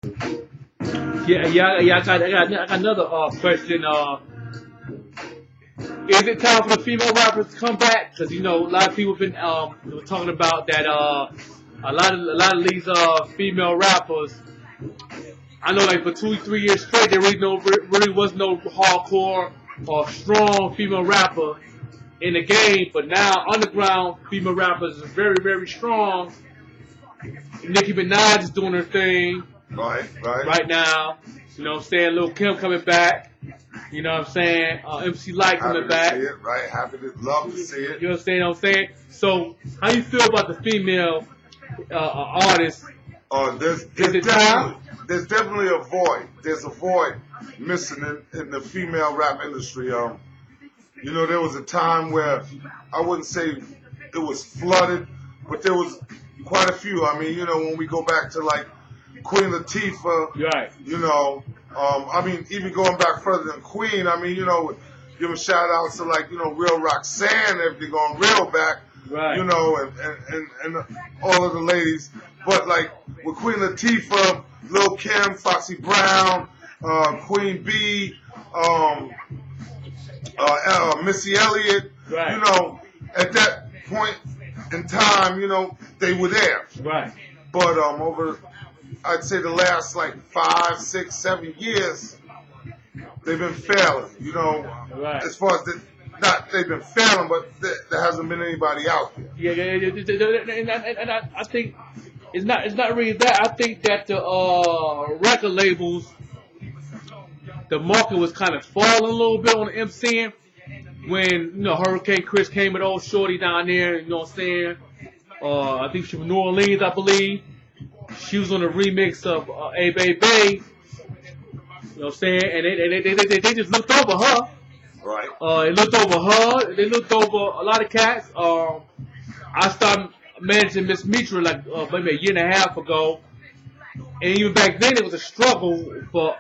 Yeah. I got another question. Is it time for the female rappers to come back? Because a lot of people have been talking about that. A lot of these female rappers. I know, like for 2 3 years straight, there really was no hardcore or strong female rapper in the game. But now, underground female rappers is very strong. Nicki Minaj is doing her thing right now. You know what I'm saying? Lil Kim coming back. You know what I'm saying? MC Light coming back. Happy to see it, right? Love to see it. You understand what I'm saying? So, how you feel about the female artists? There's definitely a void. There's a void missing in the female rap industry. There was a time where I wouldn't say it was flooded, but there was quite a few. I mean, when we go back to like Queen Latifah, right? Even going back further than Queen, giving shout outs to like Real Roxanne, if you're going real back, right? And all of the ladies. But like with Queen Latifah, Lil Kim, Foxy Brown, Queen B, Missy Elliott, right? At that point in time, they were there. Right. But over, I'd say the last like 5, 6, 7 years, they've been failing. Right. As far as they've been failing, but there hasn't been anybody out there. Yeah. And I think it's not really that. I think that the record labels, the market was kind of falling a little bit on the MCing when Hurricane Chris came with old shorty down there. You know what I'm saying? I think she was from New Orleans, I believe. She was on the remix of "Hey Baby." You know what I'm saying? And they just looked over her. Right. They looked over her. They looked over a lot of cats. I started managing Miss Mitra like maybe a year and a half ago. And even back then, it was a struggle for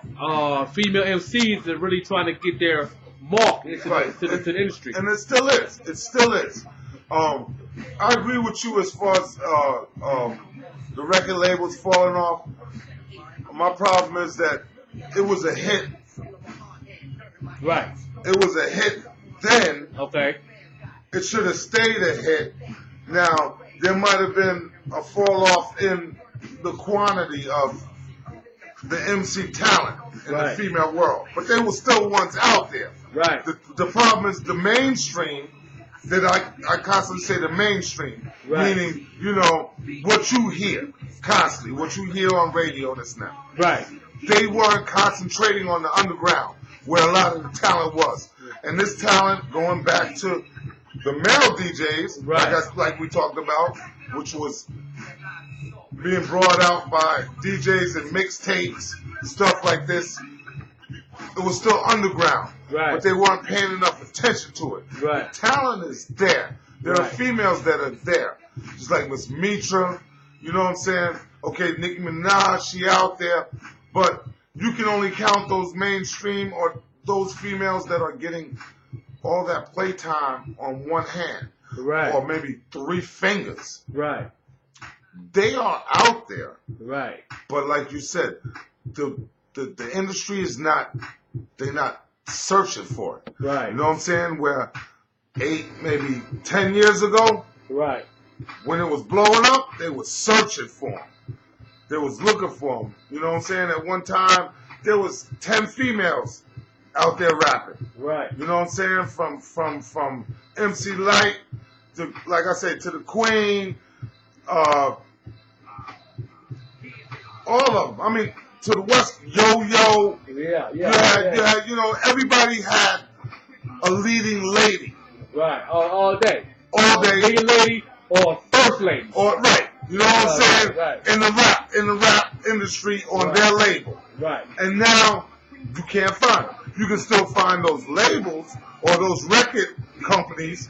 female MCs to really trying to get their mark into the industry. And it still is. It still is. I agree with you as far as the record labels falling off. My problem is that it was a hit. Right. It was a hit then. Okay. It should have stayed a hit. Now, there might have been a fall off in the quantity of the MC talent in the female world. But they were still ones out there. Right. The problem is the mainstream, that I constantly say the mainstream, meaning, what you hear constantly, what you hear on radio and this and that. Right. They weren't concentrating on the underground, where a lot of the talent was. And this talent, going back to the male DJs, like we talked about, which was being brought out by DJs and mixtapes, stuff like this, it was still underground. Right. But they weren't paying enough attention to it. Right. The talent is there. There are females that are there. Just like Miss Mitra, you know what I'm saying? Okay, Nicki Minaj, she out there. But you can only count those mainstream or those females that are getting all that playtime on one hand. Right. Or maybe 3 fingers. Right. They are out there. Right. But like you said, the industry is not, they're not searching for it. Right. You know what I'm saying? Where 8, maybe 10 years ago, right, when it was blowing up, they was searching for them. They was looking for them. You know what I'm saying? At one time, there was 10 females out there rapping. Right. You know what I'm saying? From MC Light to, like I said, to the Queen, all of them. I mean, to the West, Yo-Yo. Yeah. You had, everybody had a leading lady. Right. All day. All day. Leading lady or first lady. Right. You know what I'm saying? Right. In the rap industry on their label. Right. And now you can't find them. You can still find those labels or those record companies,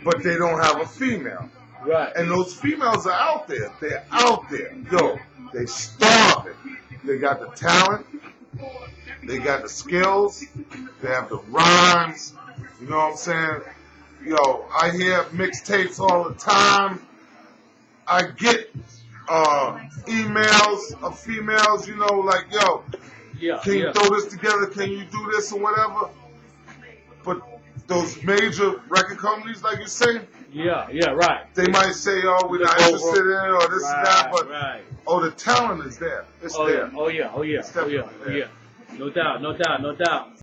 but they don't have a female. Right. And those females are out there. They're out there. Yo, they starving. They got the talent. They got the skills. They have the rhymes. You know what I'm saying? Yo, I hear mixtapes all the time. I get emails of females, you know, like, yo, can you throw this together? Can you do this or whatever? But those major record companies, like you say, right. They might say, oh, we're not interested in it or this and that, but oh, the talent is there. It's there. Oh yeah. No doubt.